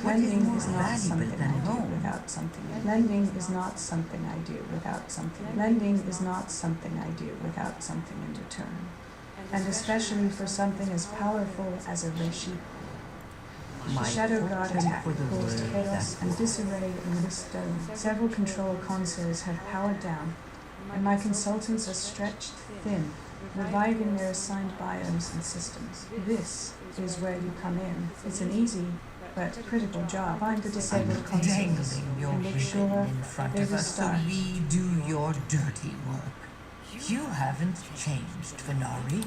Lending is not something I do without something. Lending is not something I do without something. Lending is not something I do without something in return. And especially for something as powerful as a Reshi. The Shadow God attack caused chaos and disarray in this dome. Several control consoles have powered down, and my consultants are stretched thin, reviving their assigned biomes and systems. This is where you come in. It's an easy but critical job. Find the disabled consoles and make sure they restart. Redo your dirty work. You haven't changed, Venari.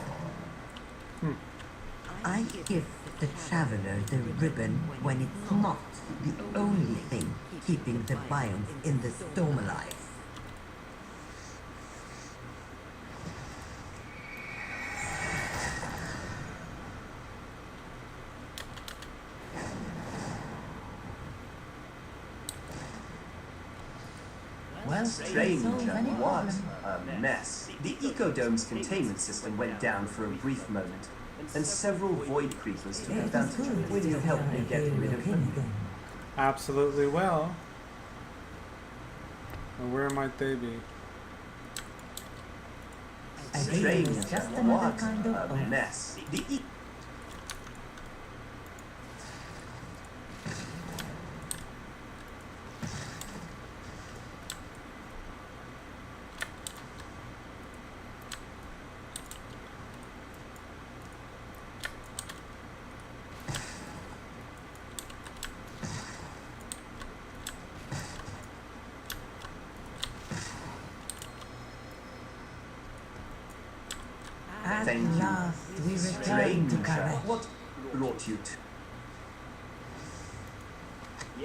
I give the traveler the ribbon when it's not the only thing keeping the biomes in the storm alive. Well, Stranger, what a mess. The Ecodome's containment system went down for a brief moment, and several void creepers took advantage. Will you help me get rid of them? Absolutely well. And where might they be? Stranger, what a mess. The Thank you. last we return to Stranger, Karesh. what brought you to...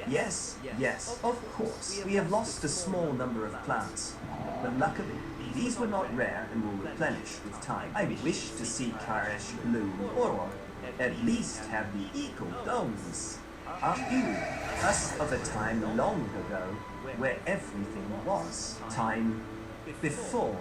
Yes, yes, of course. We have lost a small number of plants, but luckily, these were not rare and will replenish with time. I wish to see Karesh bloom, or at least have the Ecodomes. Are you us of a time long ago where everything was? Time before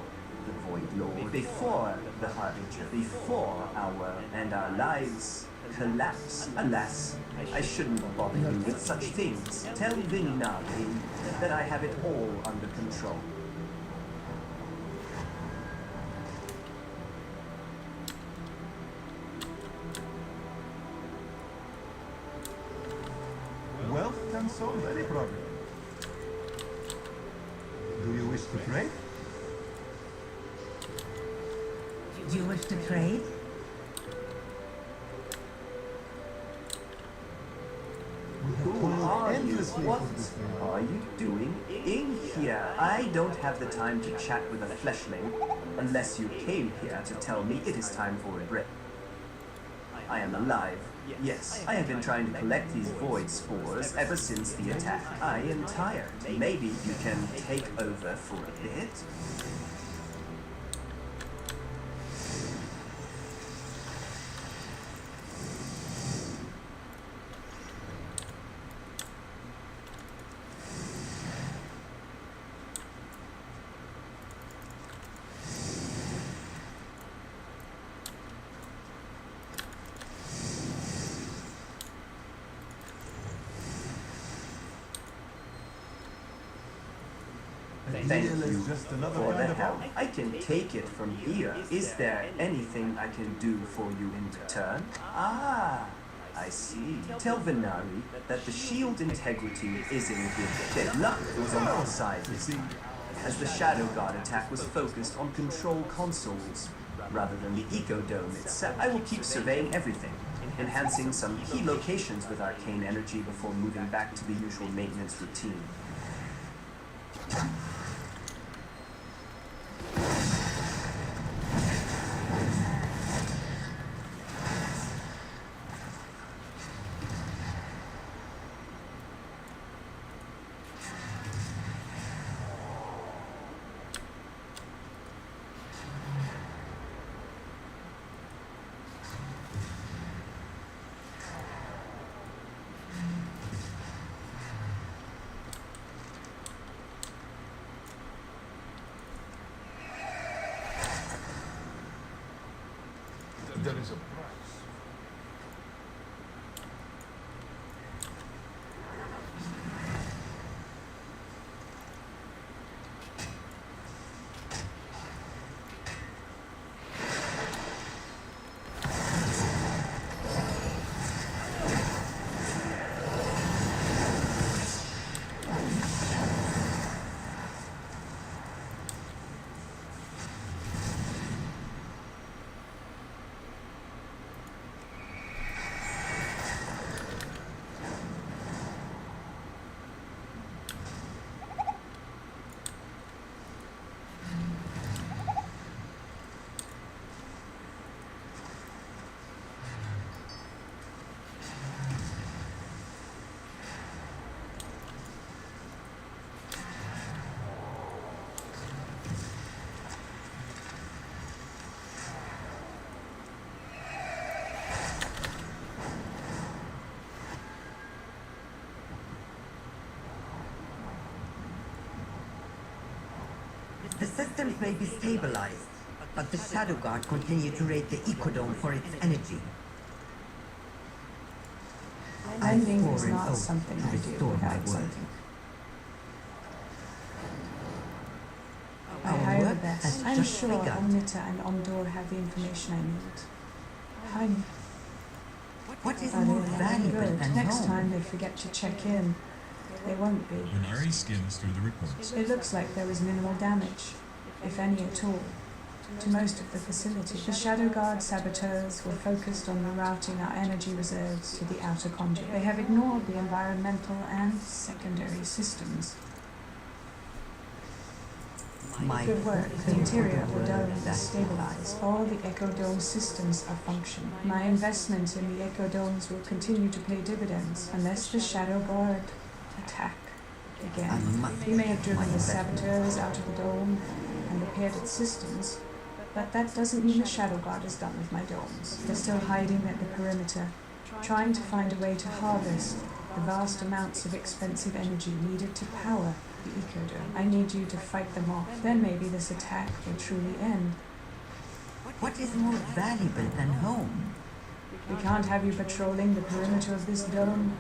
the Void Lord, before the Harbinger, before our lives collapse. Alas, I shouldn't bother you with such things. Tell Vinari that I have it all under control. Wealth can solve any problem. Do you wish to trade? Do you wish to trade? Who are you? What are you doing in here? I don't have the time to chat with a fleshling unless you came here to tell me it is time for a break. I am alive. Yes, I have been trying to collect these void spores ever since the attack. I am tired. Maybe you can take over for a bit? Thank you Just another for the kind of help. help. I can take it from here. Is there anything I can do for you in return? Ah, I see. Tell Venari that the shield integrity is in good shape. Luck was on our side this time, as the Shadow God attack was focused on control consoles rather than the Ecodome itself. I will keep surveying everything, enhancing some key locations with arcane energy before moving back to the usual maintenance routine. There is a price. systems may be stabilized, but the Shadow Guard continue to raid the Ecodome for its energy. Lending swore is an not oath something to I do restore my without word. something. I Our hire the work best. has I'm just sure begun. Omnita and Omdor have the information I need. I'm What is more valuable good. than Next home? time they forget to check in. They won't be. Minari skims through the reports. It looks like there was minimal damage, if any at all, to most of the facility. The Shadow Guard saboteurs were focused on rerouting our energy reserves to the outer conduit. They have ignored the environmental and secondary systems. My Good work. hopes The and interior of the word dome is that stabilized. All the Echo Dome systems are functioning. My investment in the Echo Domes will continue to pay dividends unless the Shadow Guard attack I again. must We may have driven my the investment. saboteurs out of the dome and repaired its systems, but that doesn't mean the Shadow Guard is done with my domes. They're still hiding at the perimeter, trying to find a way to harvest the vast amounts of expensive energy needed to power the Ecodome. I need you to fight them off. Then maybe this attack will truly end. What is more valuable than home? We can't have you patrolling the perimeter of this dome.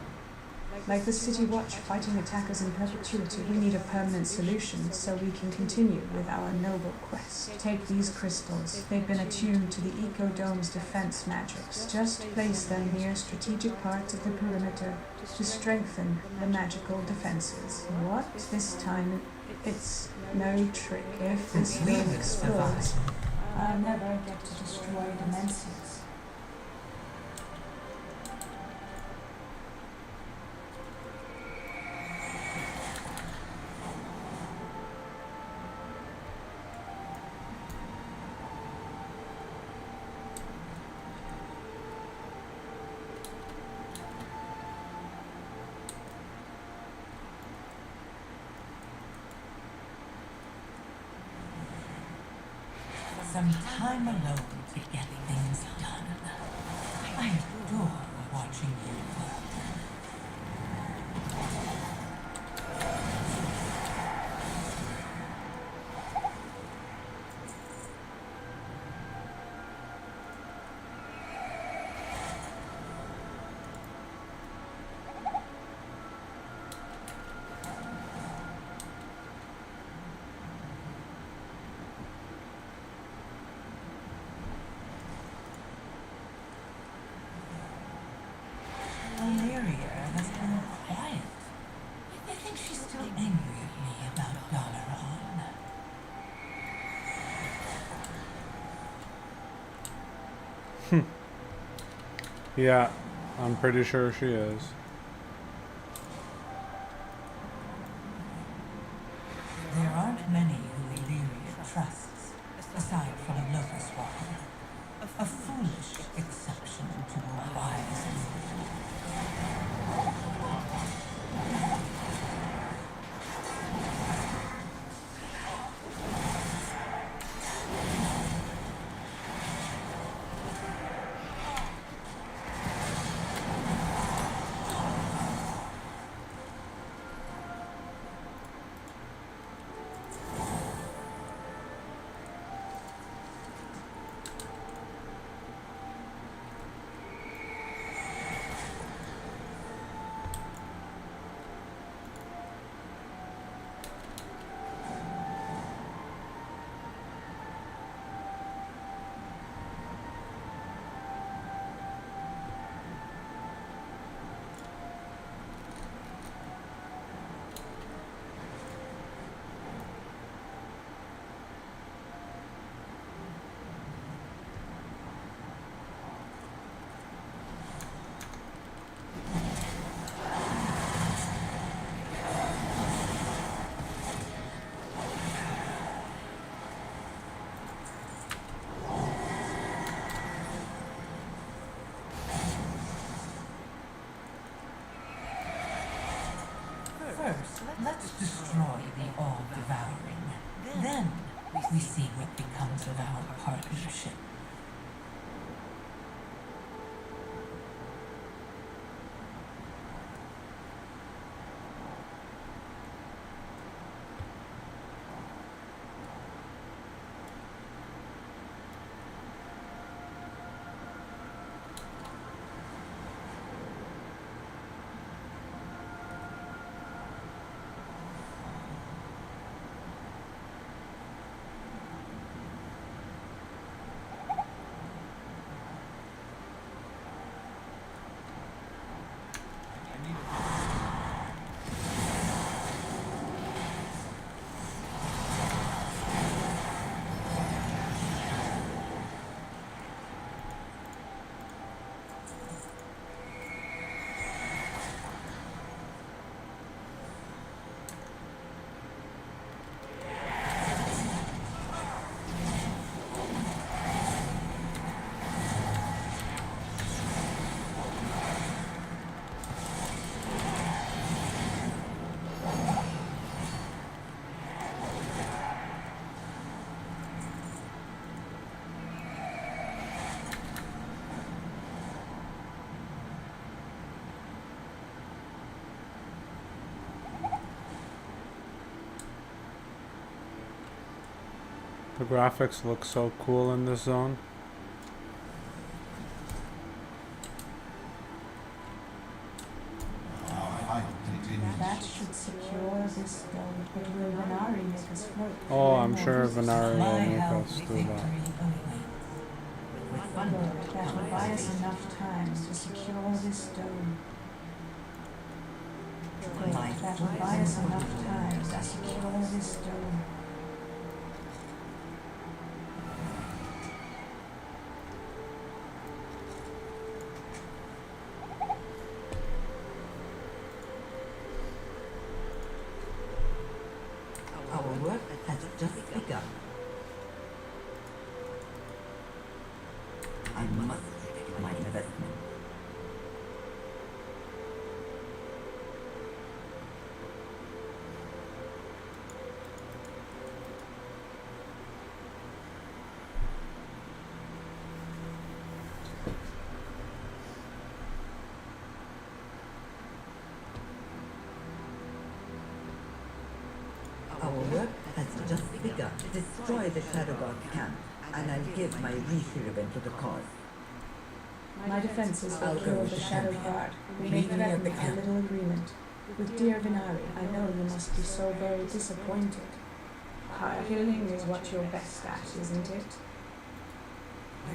Like the City Watch fighting attackers in perpetuity, we need a permanent solution so we can continue with our noble quest. Take these crystals. They've been attuned to the Ecodome's defense magics. Just place them near strategic parts of the perimeter to strengthen the magical defenses. What? This time, it's no trick. If this We dome will explodes, survive. I'll never get to destroy Dimensions. Some time alone to get things done. I adore watching you work. Valeria has been quiet. I think she's still angry at me about Dalaran. Yeah, I'm pretty sure she is. There aren't many who Illyria trusts, aside from Lotus Walker. A foolish exception to a wise rule. First, let's destroy the All-Devouring. Then, we see what becomes of our partnership. graphics look so cool in this zone. That should secure this dome. But will Venari make us float? Oh, I'm sure Venari My will make help us do victory that. only. Lord, that will buy us enough time to secure this dome. Lord, that will buy us enough time to secure this dome. Our work has just begun. I must take my investment. Our work has just begun. Destroy the Shadow God camp, and I'll give my Rishi ribbon to the cause. My defenses will I'll kill go the with Shadow the Guard. We Meet may me at threaten the a camp. little agreement. With dear Venari, I know you must be so very disappointed. Hard hitting is what you're best at, isn't it?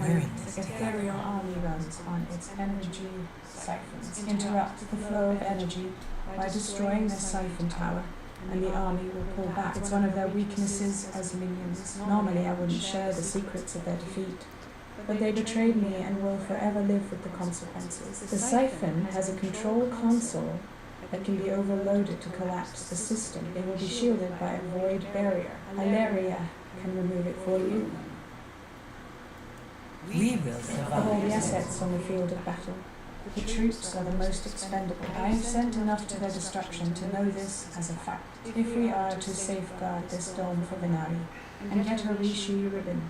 We're in When this the together. ethereal army runs on its energy siphons, interrupt the flow of energy by destroying their siphon tower, and the army will pull back. It's one of their weaknesses as minions. Normally I wouldn't share the secrets of their defeat, but they betrayed me and will forever live with the consequences. The siphon has a control console that can be overloaded to collapse the system. It will be shielded by a void barrier. Hilaria can remove it for you. We will Of all the survive. assets on the field of battle, the troops are the most expendable. I have sent enough to their destruction to know this as a fact. If we are to safeguard this dome for Venari and get her Rishi ribbon,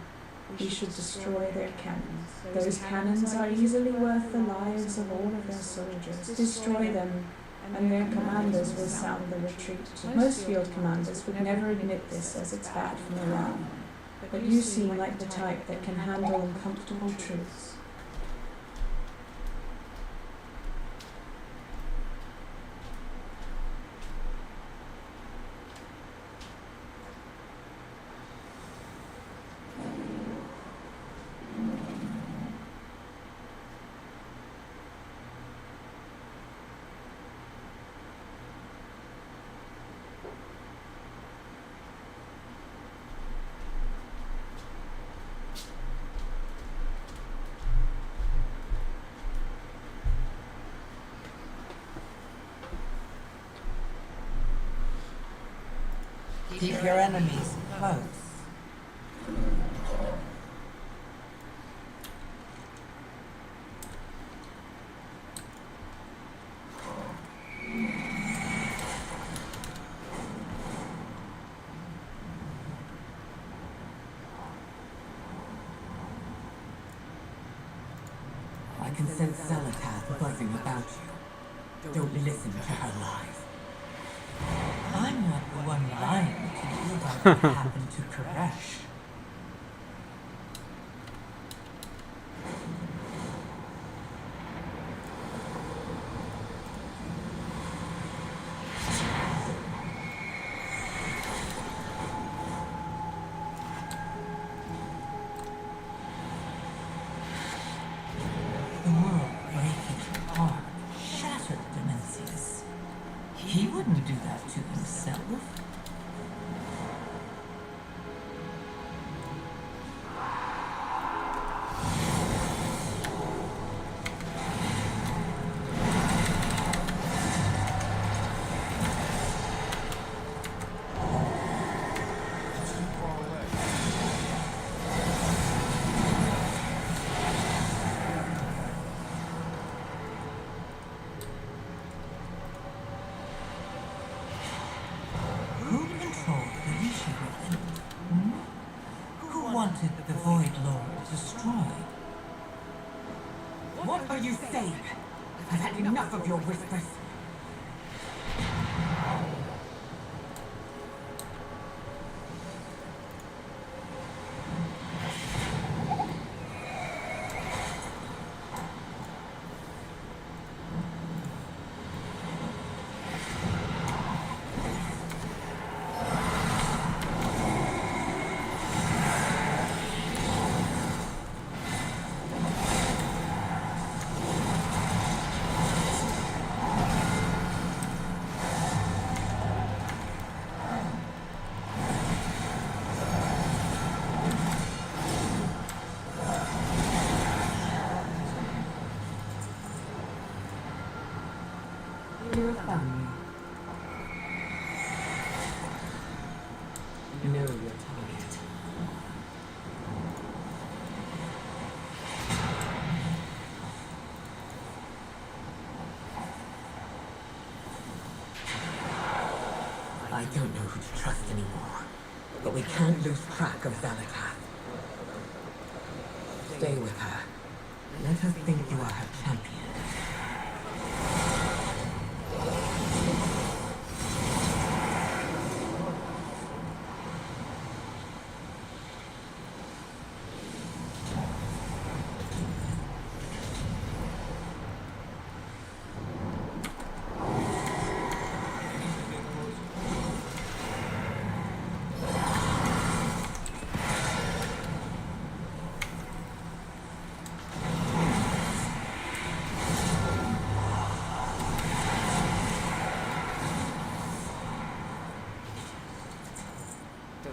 we should destroy their cannons. Those cannons are easily worth the lives of all of their soldiers. Destroy them, and their commanders will sound the retreat. Most field commanders would never admit this, as it's bad for morale. But you seem like the type that can handle uncomfortable truths. Keep your enemies close. I can sense Zalatath buzzing about you. Don't listen to her lies. I'm not the one lying to you about what happened to Koresh. The world breaking apart, shattered Dimensius. He wouldn't do that to himself. Who controlled the Rishi Ribbon? Who wanted the Void Lord destroyed? What are you saying? I've had enough of your whispers. found me. Know your target. I don't know who to trust anymore, but we can't lose track of Xalatath. Stay with her. Let her think you are her champion.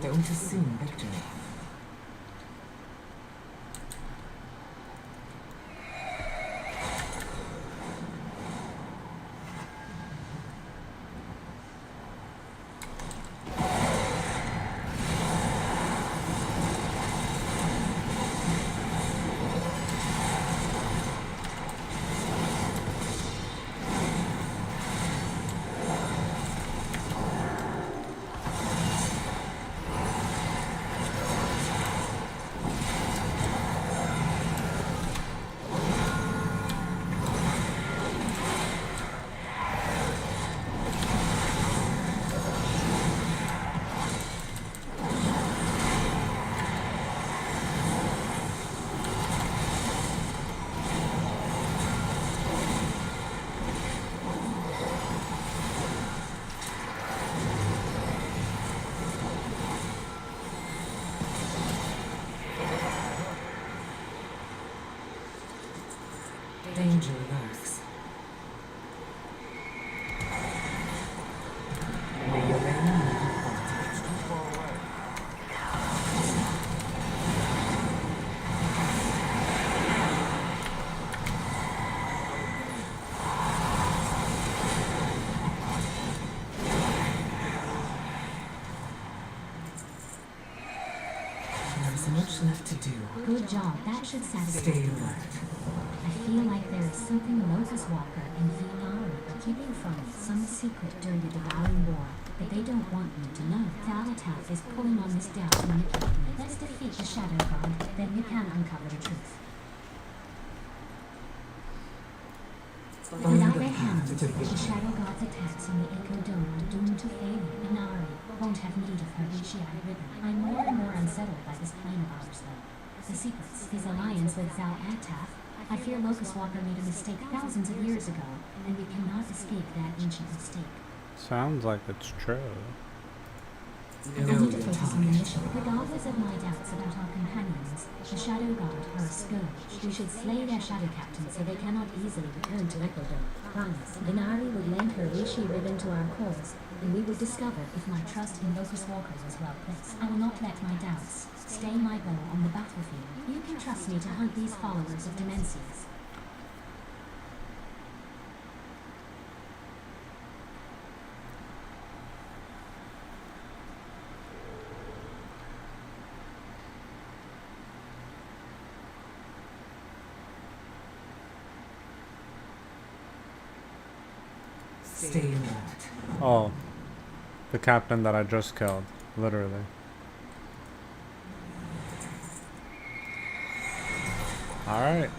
Don't assume victory. Danger lurks. May your enemy be too far away. There's much left to do. Good job. That should satisfy Stay you. alert. I feel like there is something Locust Walker and Vilnari are keeping from me. Some secret during the Devouring War that they don't want me to know. Xalatath is pulling on this doubt to manipulate me. Let's defeat the Shadow God, then we can uncover the truth. Without their hands, the Shadow God's attacks on the Echo Dome are doomed to failure. Inari won't have need of her Rishiai ribbon. I'm more and more unsettled by this plan of ours, though. The secrets, his alliance with Xalatath. I fear Locust Walker made a mistake thousands of years ago, and we cannot escape that ancient mistake. Sounds like it's true. I need to focus on the mission. Regardless of my doubts about our companions, the Shadow God are a scourge. We should slay their Shadow Captain so they cannot easily return to Echo Dome. Promise. Inari would lend her Rishi ribbon to our cause, and we would discover if my trust in Locust Walker was well placed. I will not let my doubts stay my bow on the battlefield. You can trust me to hunt these followers of Demencies. Stay alert. Oh, the captain that I just killed, literally. Alright.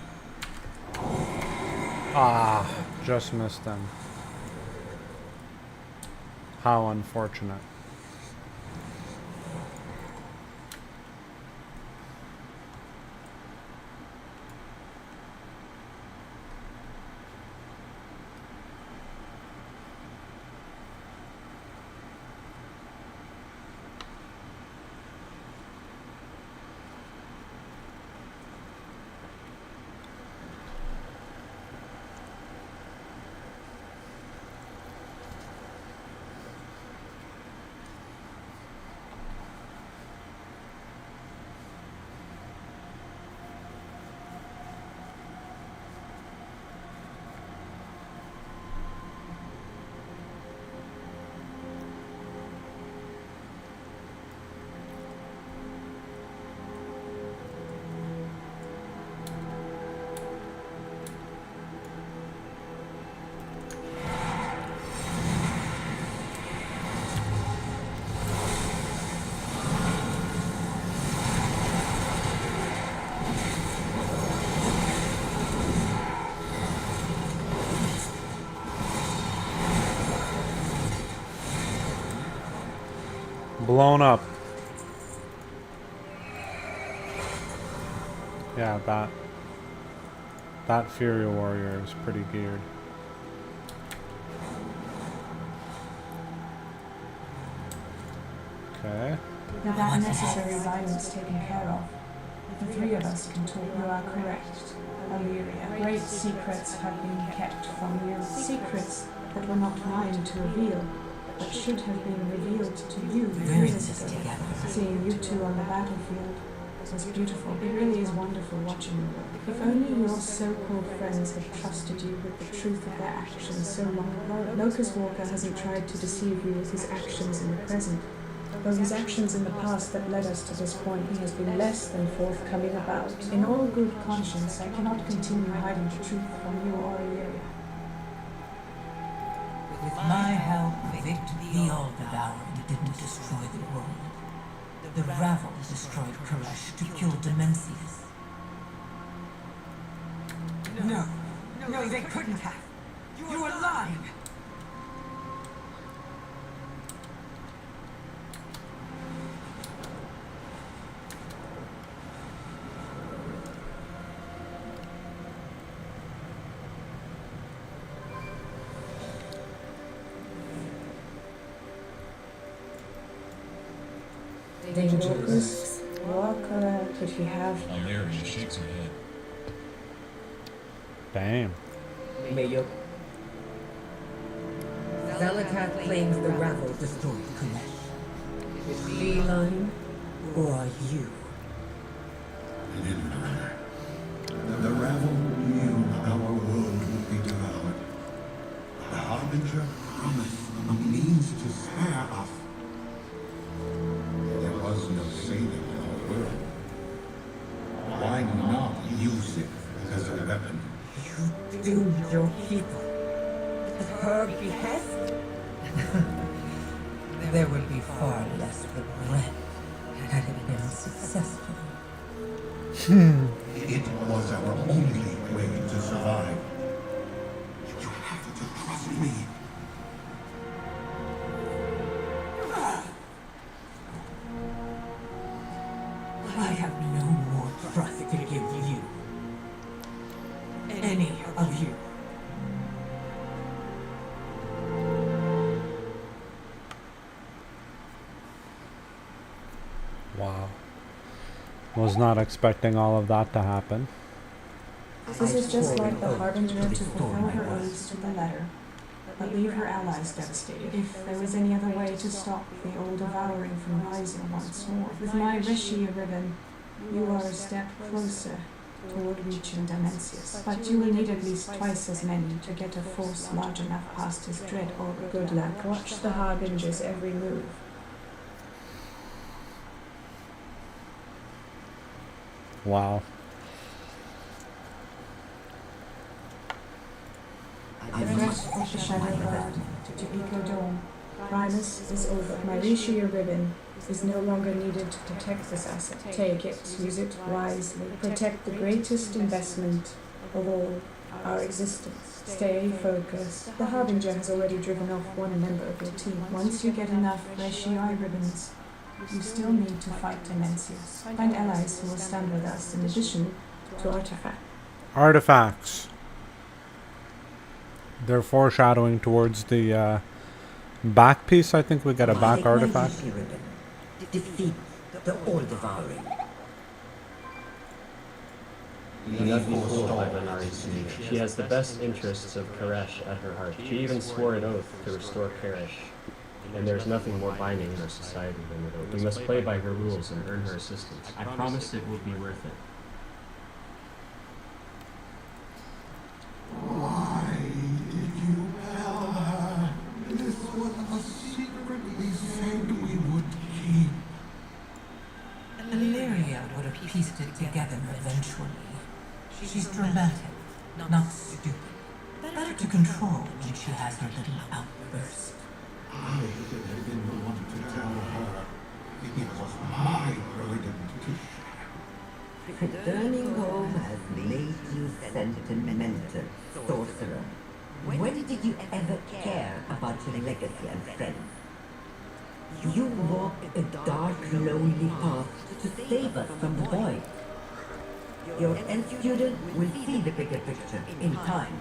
Ah, just missed him. How unfortunate. Blown up. Yeah, that Fury Warrior is pretty geared. Okay. With that necessary violence taken care of, the three of us can talk. You are correct, Illyria. Great secrets have been kept from you. Secrets that were not mine to reveal, but should have been revealed to you years ago. Seeing you two on the battlefield was beautiful. It really is wonderful watching you work. If only your so-called friends had trusted you with the truth of their actions so long ago. Locust Walker hasn't tried to deceive you with his actions in the present. Though his actions in the past that led us to this point, he has been less than forthcoming about. In all good conscience, I cannot continue hiding the truth from you or Illyria. With my help, Victor the All-Devouring didn't destroy the world. The Ravel destroyed Koresh to kill Demencius. No, they couldn't have. You were lying. Dangerous. You are correct if you have. Illyria shakes her head. Damn. Mayor. Zalatat claims the Ravel destroyed Koresh. Is he lying? Or are you? It didn't matter. The Ravel knew our world would be devoured. The Harbinger promised a means to spare us. There was no saving our world. Why not use it as a weapon? You doomed your people. At her behest? There would be far less regret had it been successful. It was our only way to survive. You have to trust me. I have no more trust to give you. Any of you. Wow. Was not expecting all of that to happen. This is just like the Harbinger to fulfill her oaths to the letter, but leave her allies devastated. If there was any other way to stop the old devouring from rising once more. With my Rishia ribbon, you are a step closer toward reaching Demencius. But you will need at least twice as many to get a force large enough past his dread orbit. Good luck. Watch the Harbinger's every move. Wow. The threat of the Shadow Guard to Eco Dome. Primus is over. My Rishia ribbon is no longer needed to protect this asset. Take it, use it wisely. Protect the greatest investment of all, our existence. Stay focused. The Harbinger has already driven off one member of your team. Once you get enough Rishia ribbons, you still need to fight Demencius. Find allies who will stand with us in addition to Artifacts. They're foreshadowing towards the back piece. I think we got a back artifact. Defeat the all-devouring. Do not be fooled by Venari's leader. She has the best interests of Koresh at her heart. She even swore an oath to restore Koresh. And there's nothing more binding in our society than the oath. We must play by her rules and earn her assistance. I promise it will be worth it. Why did you tell her? This was a secret we said we would keep. Illyria would have pieced it together eventually. She's dramatic, not stupid. Better to control when she has her little outburst. I should have been the one to tell her. It was my burden to share. Returning home has made you sentimental, sorcerer. When did you ever care about your legacy and friends? You walk a dark, lonely path to save us from the void. Your end student will see the bigger picture in time.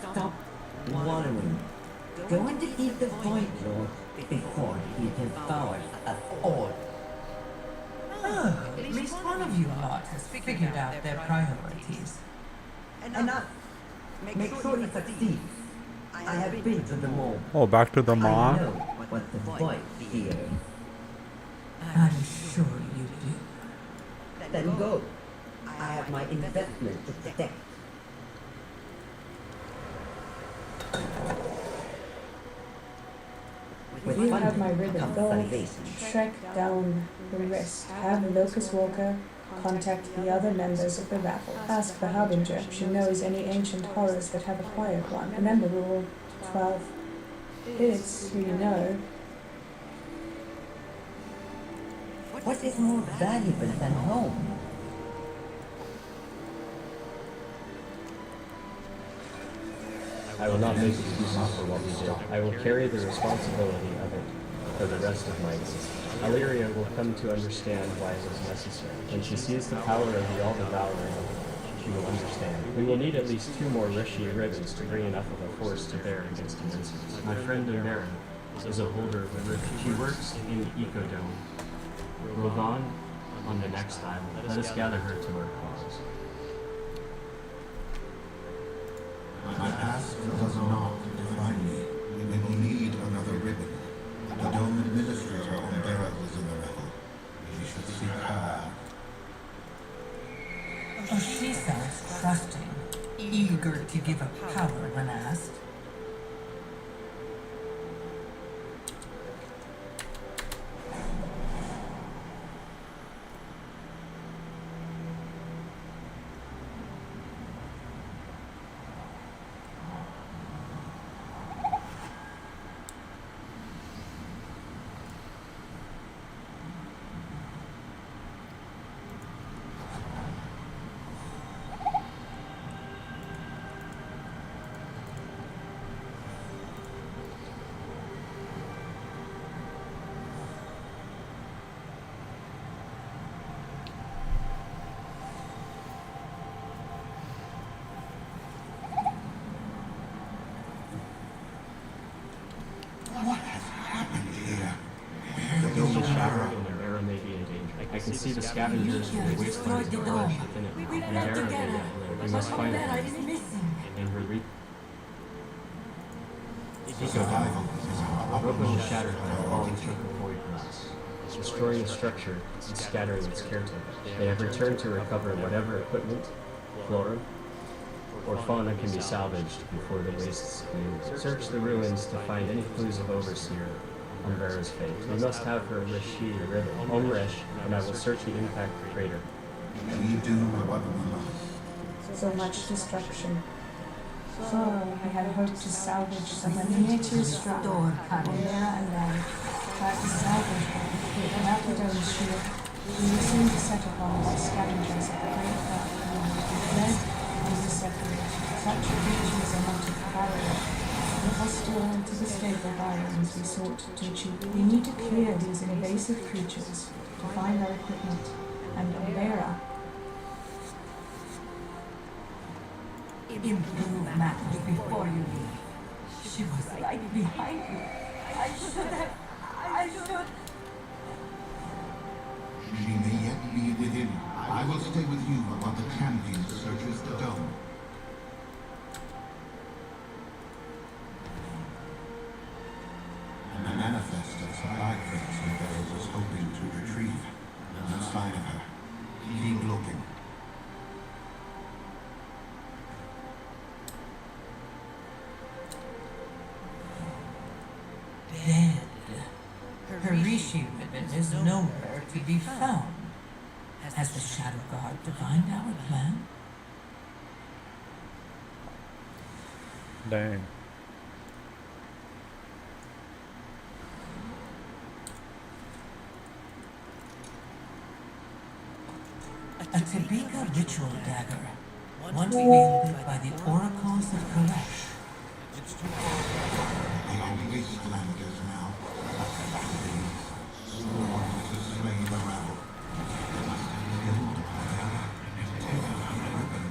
Stop wallowing. Go and defeat the Void Lord before he devours us all. Oh, at least one of you lot has figured out their priorities. Enough! Make sure he succeeds. I have been to the mall. Oh, back to the I maw. know what the Void fears. I'm sure you do. Then go. I have my investment to protect. With You have funding my ribbon. comes Go salvation. trek down the wrist. Have Locust Walker contact the other members of the raffle. Ask the Harbinger if she knows any ancient horrors that have acquired one. Remember rule 12. It's who you know. What is more valuable than home? I will not make excuses for what we did. I will carry the responsibility of it for the rest of my existence. Illyria will come to understand why it was necessary. When she sees the power of the all-devouring, she will understand. We will need at least 2 more Rishi ribbons to bring enough of a force to bear against Immensity. My friend Umbera is a holder of a ribbon. She works in Ecodome. Rovan on the next island. Let us gather her to our cause. My past does not define me. We will need another ribbon. The Dome Administrator Umbera was in the revel. We should seek her out. Oh, she sounds trusting, eager to give up power when asked. What has happened here? The dome is shattered and their era may be in danger. I can see the scavengers from the wastelands of Koresh within it. And Era may yet live. We must find her and re Survival is our Ropa was utmost shattered by a falling priority. chunk of void glass, destroying the structure and scattering its caretakers. They have returned to recover whatever equipment, flora, or fauna can be salvaged before the wastes clear. Search the ruins to find any clues of Overseer, Umbera's fate. We must have her Rishi ribbon, Omresh, and I will search the impact crater. We do what we must. So much destruction. So I had hoped to salvage some miniatures from Umbera and I tried to salvage one with Macedone's shield. We were soon to set upon by scavengers of the great dark moon. We fled and we separated. Such creatures are not of barrier. The hostile to the stable biomes we sought to achieve. We need to clear these invasive creatures to find our equipment. And Umbera Improve matters before you leave. She was right behind you. I should. She may yet be within. I will stay with you while the champion searches the dome. The manifest of supply crates Umbera was hoping to retrieve. No sign of her. Keep looking. Dead. Her Rishi ribbon is nowhere to be found. Has the Shadow Guard divined our plan? Dang. A Tabika ritual dagger, once wielded by the oracles of Koresh. They are wastelanders now. sworn to slay the rabble. They must have killed Valera and taken her weapon.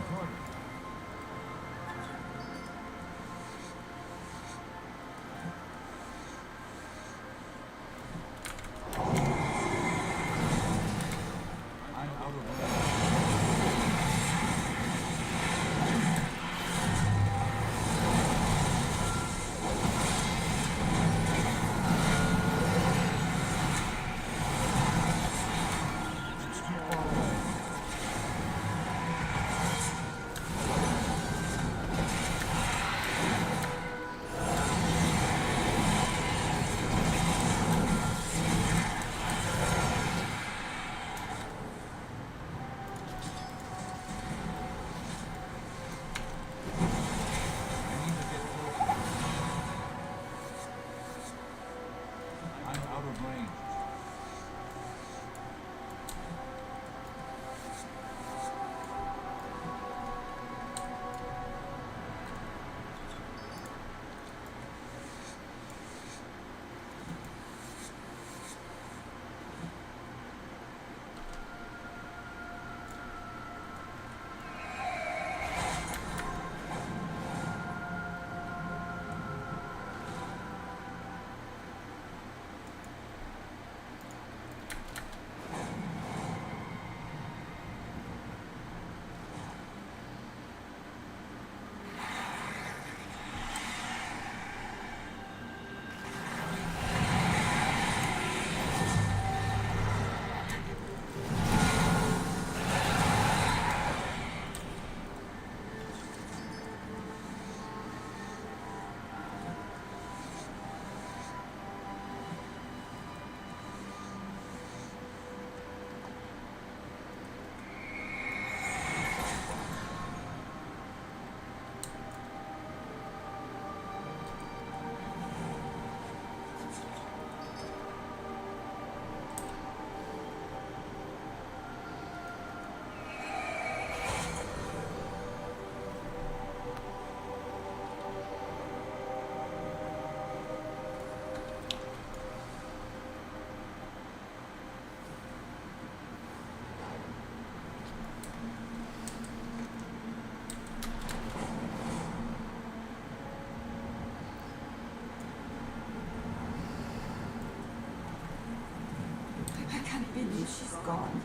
She's gone.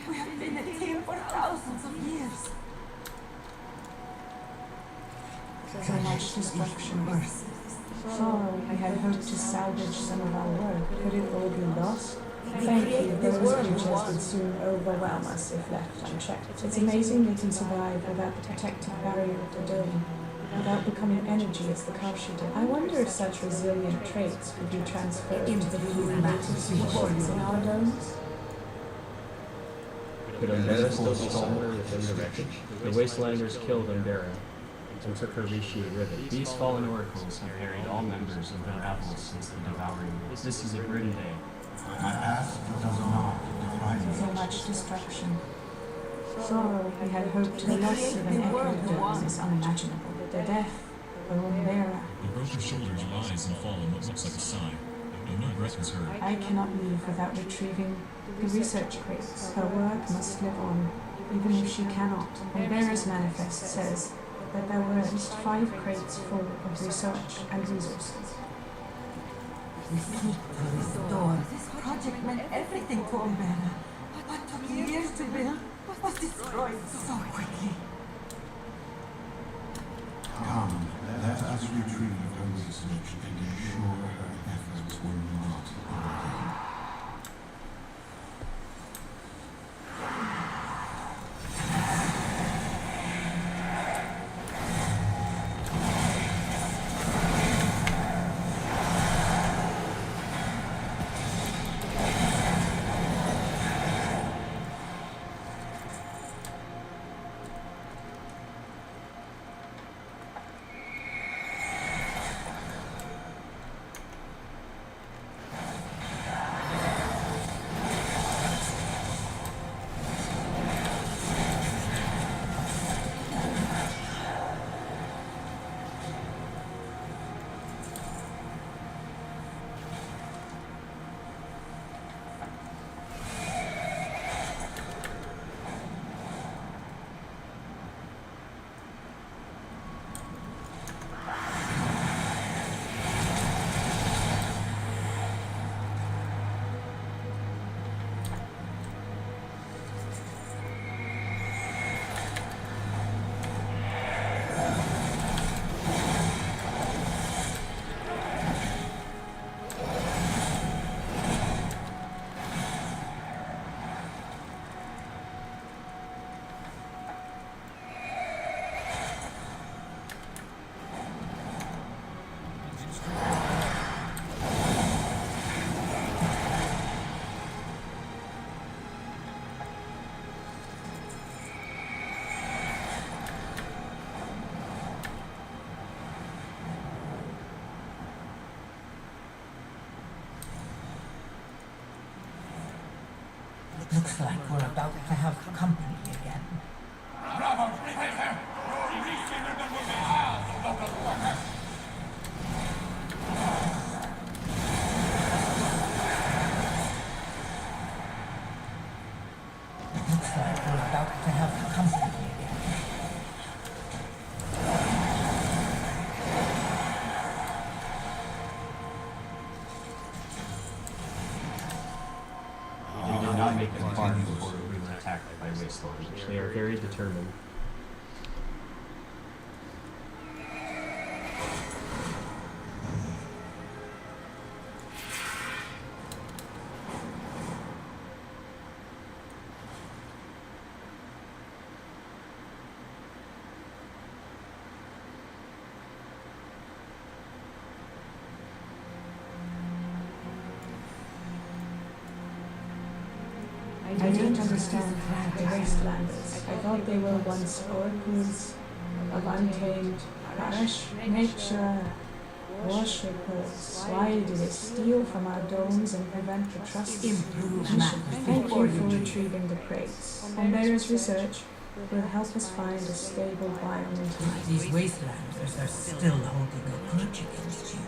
We have been a team for thousands of years. So much destruction. Sorrow, I had hoped to salvage some of our work. Could it all be lost? Thankfully, those creatures would soon overwhelm us if left unchecked. It's amazing they can survive without the protective barrier of the dome, without becoming energy as the Karshi did. I wonder if such resilient traits could be transferred into the native species in our domes. Could Umbera still be somewhere within the wreckage? The Wastelanders killed Umbera and took her Rishi rivet. These fallen oracles have buried all members of the Ravel since the Devouring. This is a grim day. The past does not define So much destruction. Sorrow, we had hoped the loss of an echo dome is unimaginable. The death of Umbera. The broken shoulders rise and fall in what looks like a sigh, though no breath is heard. I cannot leave without retrieving the research crates. Her work must live on, even if she cannot. Umbera's manifest says that there were at least 5 crates full of research and resources. We seek to restore. This project meant everything to Umbera. What took years to build was destroyed so quickly. Come, let us retrieve her research and ensure her efforts were not in vain. Looks like we're about to have company again. Looks like we're about to have company again. They did not make it far before we were attacked by Wastelanders. They are very determined. I don't understand the Wastelanders. I thought they were once oracles of untamed Karash nature worshippers. Why do they steal from our domes and prevent the trust? Improve Thank you for retrieving the crates. Pombeira's research will help us find a stable biome in time. These Wastelanders are still holding a grudge against you.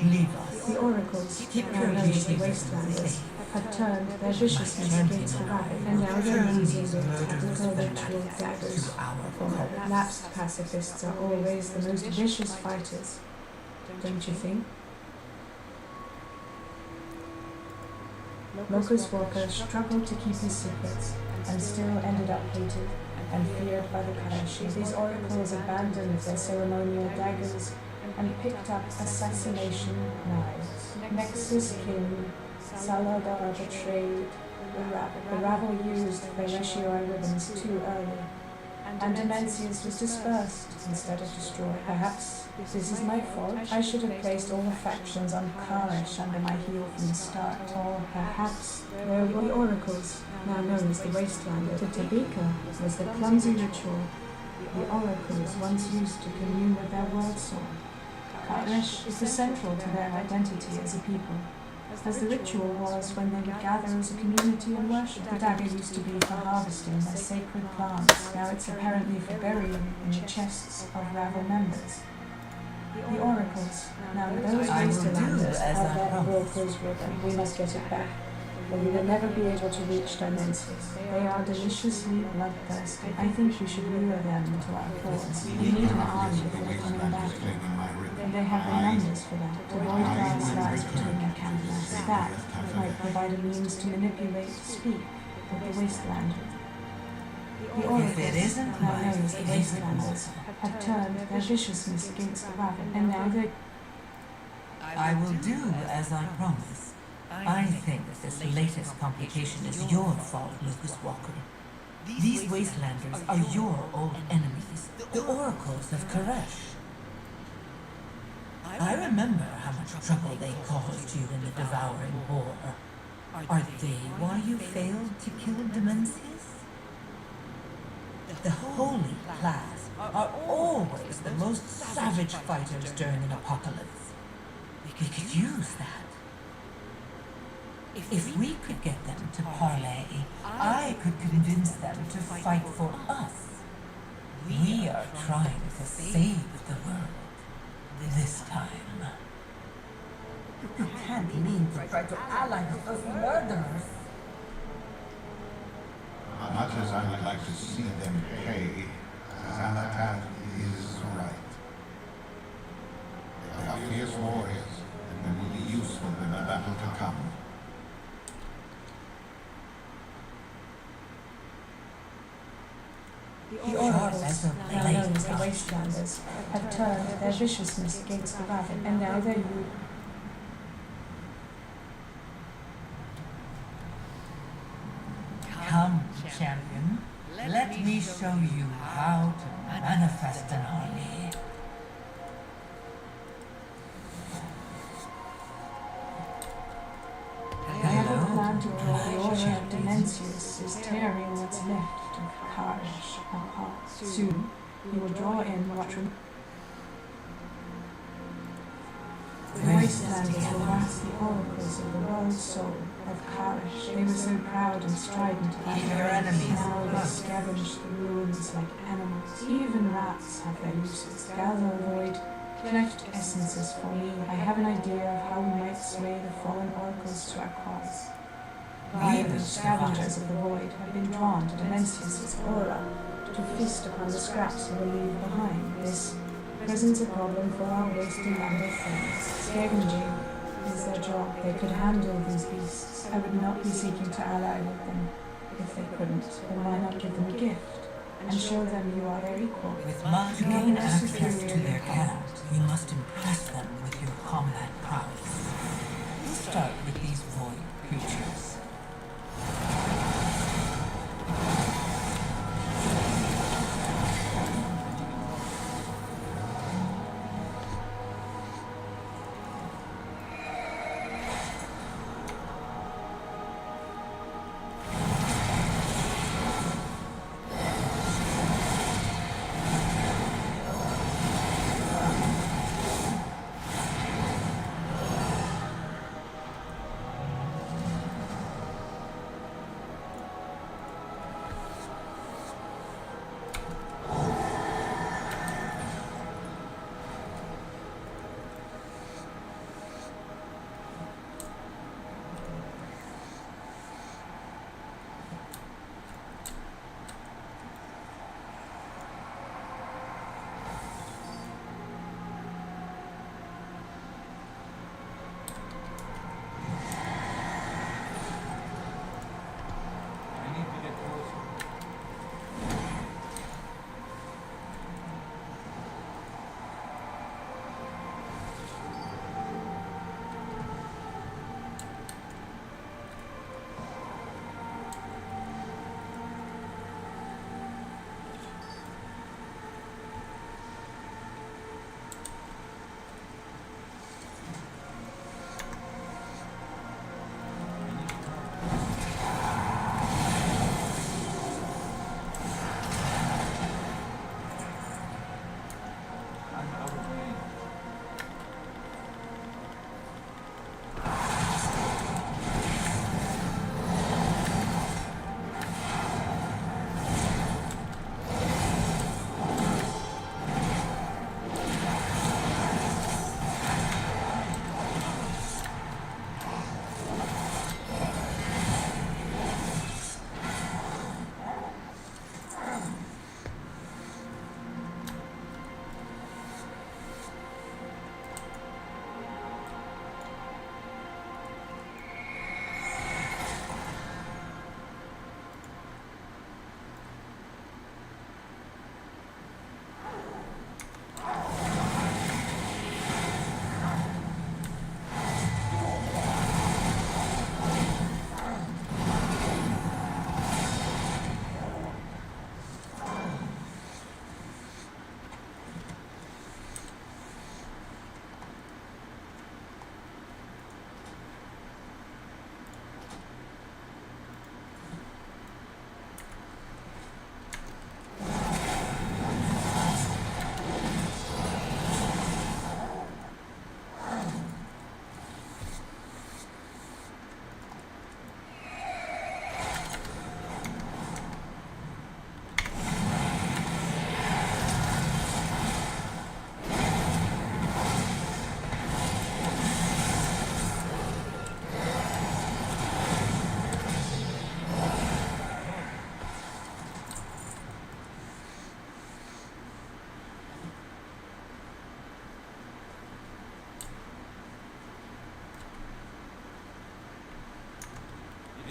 Leave us. The oracles, now known as the Wastelanders, have turned their viciousness against the rabbit, and now they're using the tactical ritual daggers. Former lapsed pacifists are always the most vicious fighters, don't you think? Locust Walker struggled to keep his secrets, and still ended up hated and feared by the Karashi. These oracles abandoned their ceremonial daggers and picked up assassination knives. Nexus King Saladar betrayed the rabbit. The rabble used Bereshioi ribbons too early, and Demencius was dispersed instead of destroyed. Perhaps this is my fault. I should have placed all the factions on Karesh under my heel from the start. Or perhaps there were the oracles, now known as the Wastelanders. To Tabika was the clumsy ritual the oracles once used to commune with their world soul. Karesh is the central to their identity as a people, as the ritual was when they would gather as a community and worship. The dagger used to be for harvesting their sacred plants. Now it's apparently for burying in the chests of Ravel members. The oracles, now those Wastelanders have that Wilfur's ribbon. We must get it back, or we will never be able to reach Dimensius. They are deliciously bloodthirsty. I think we should lure them to our cause. We need an army before coming back. And they have the numbers for that, to avoid God's lies between their campus. That might provide a means to manipulate speak with the Wastelanders. The oracles, now known as the Wastelanders, have turned their viciousness against the rabbit, and now they... I will do as I promised. I think this latest complication is your fault, Lucas Walker. These Wastelanders are your old enemies, the oracles of Karesh. I remember how much trouble they caused you in the Devouring War. Are they why you failed to kill Demencius? The Holy Class are always the most savage fighters during an apocalypse. We could use that. If we could get them to parley, I could convince them to fight for us. We are trying to save the world. This time. You can't mean to try to ally with those murderers. Much as I would like to see them pay, Xanathat is right. They are fierce warriors, and will be useful in the battle to come. The oracles, now known as the Wastelanders, have turned their viciousness against the rabbit, and now they're you. Come, champion. Let me show you how to manifest an army. I have a plan to draw your ship. Demencius is tearing what's left of Karesh apart. Soon, he will draw in what remains. The Wastelanders will ask the oracles of the world's soul of Karish. They were so proud and strident about Your their enemies Now they love. scavenge the ruins like animals. Even rats have their uses. Gather, void, collect essences for me. I have an idea of how we might sway the fallen oracles to our cause. Violent scavengers of the void have been drawn to Dimensius' aura to feast upon the scraps he will leave behind. This presents a problem for our wasted land of friends. Scavenging is their job. They could handle these beasts. I would not be seeking to ally with them if they couldn't. Then why not give them a gift and show them you are their equal? With must You are gain their access superior to their combat. camp, you must impress them with your combat prowess. We'll start with these void creatures.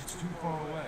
It's too far away.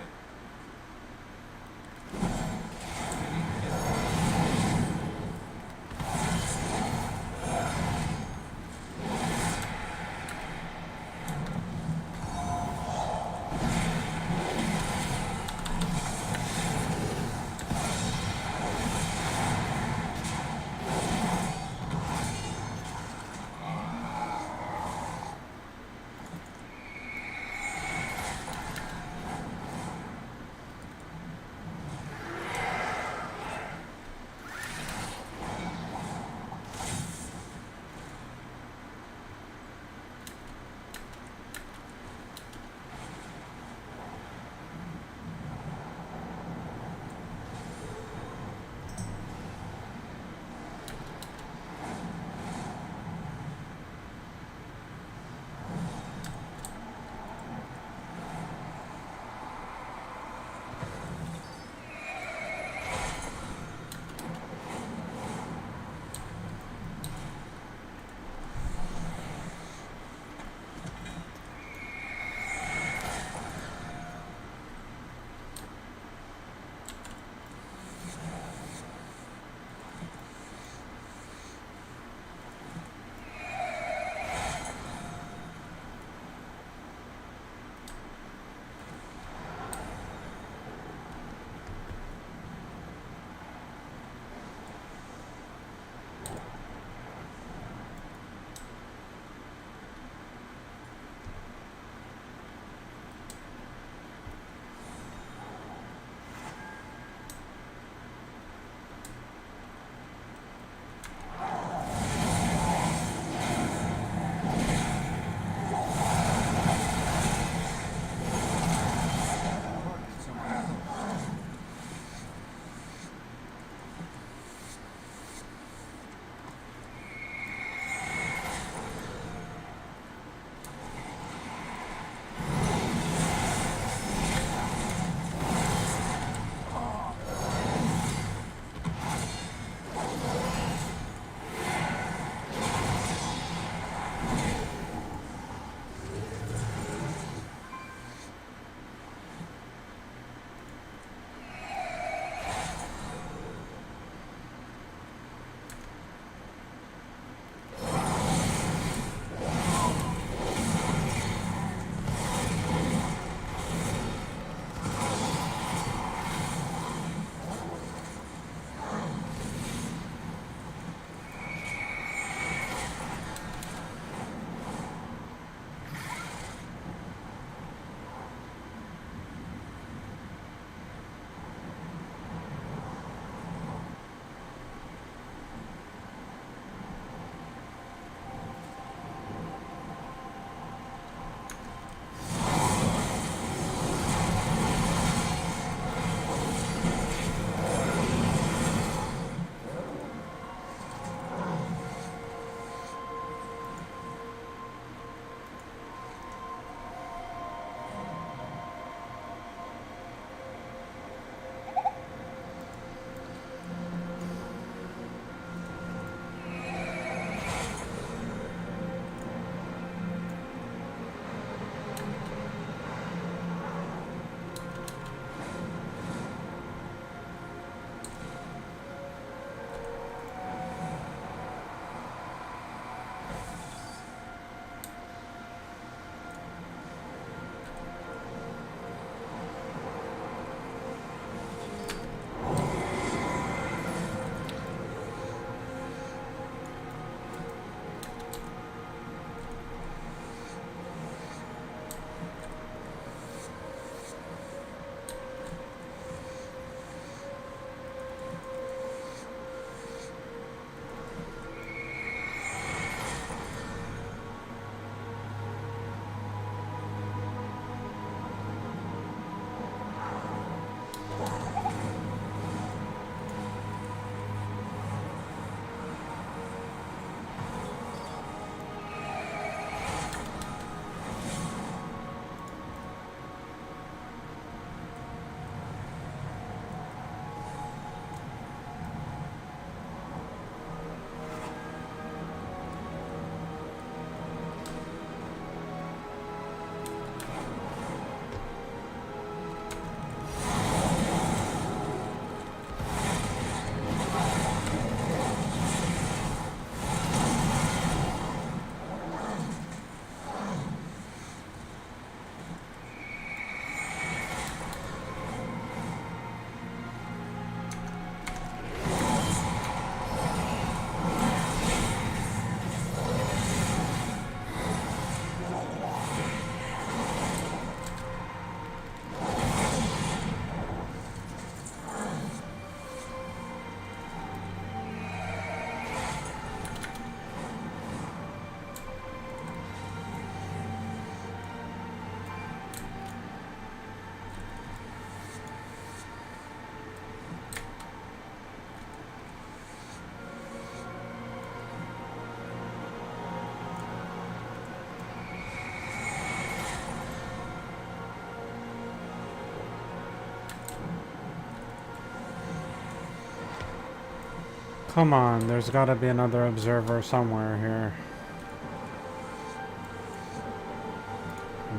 Come on, there's gotta be another observer somewhere here.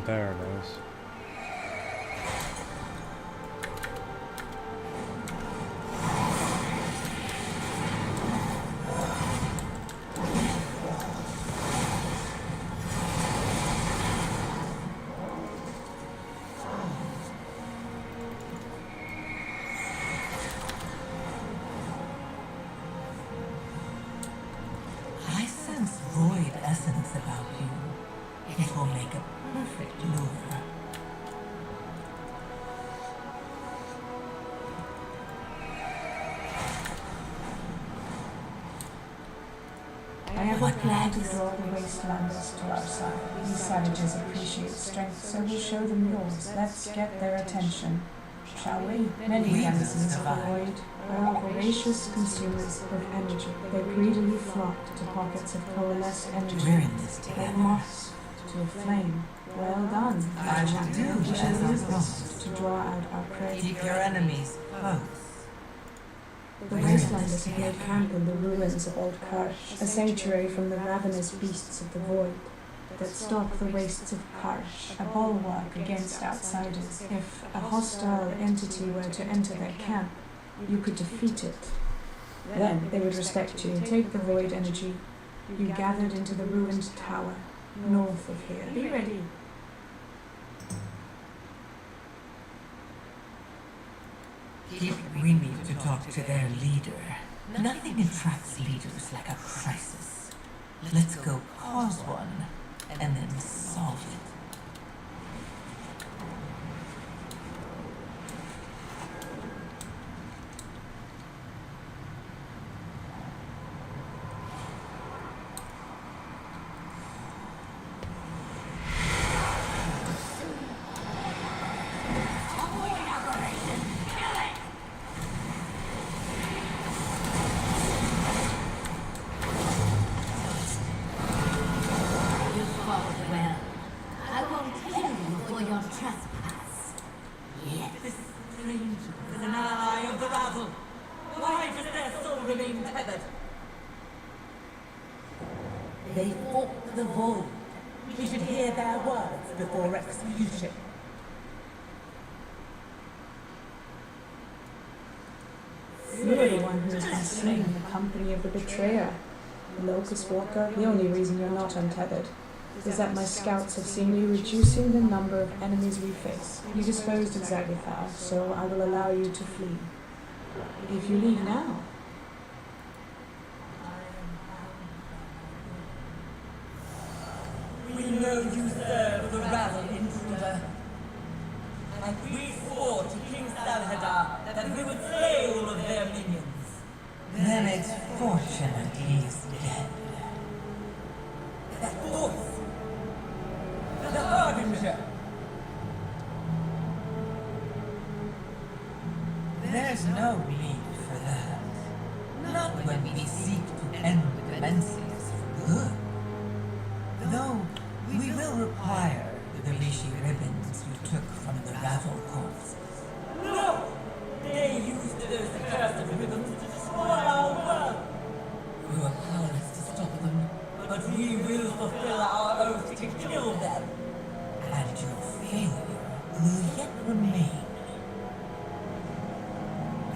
There it is. I sense void essence about you. It will make a perfect lure. I have a plan to draw the wastelanders to our side. These savages appreciate strength, so we'll show them yours. Let's get their attention, shall we? Many denizens of the void are voracious consumers of energy. They greedily flock to pockets of coalesced energy, We're in this like together. moths to a flame. Well done. I will do We as shall I use this promised. to draw out our prey. Keep your enemies close. The wastelanders have made camp in the ruins of Old Karsh, a sanctuary from the ravenous beasts of the void that stalk the wastes of Karsh, a bulwark against outsiders. If a hostile entity were to enter their camp, you could defeat it. Then they would respect you. Take the void energy you gathered into the ruined tower north of here. Be ready. We need to talk to their leader. Nothing attracts leaders like a crisis. Let's go cause one, and then solve it. You fought well. I won't kill you for your trespass. Yes. This stranger is an ally of the rabble. Why does their soul remain tethered? They fought the void. We should hear their words before execution. You are the one who has been slain in the company of the betrayer, the Locust Walker. The only reason you're not untethered is that my scouts have seen you reducing the number of enemies we face. You disposed of Zagathar, so I will allow you to flee. If you leave now, We know you serve the rabble, intruder. And we swore to King Salhadar that we would slay all of their minions. Then it's fortunate he's dead. That voice! The Harbinger! There's no need for that. Not when we seek to end Menzies for good. Though we will require the Rishi ribbons you took from the Ravel corpses. No! They used those accursed ribbons to destroy our world! We were powerless to stop them, but we will fulfill our oath to kill them. And your failure will yet remain.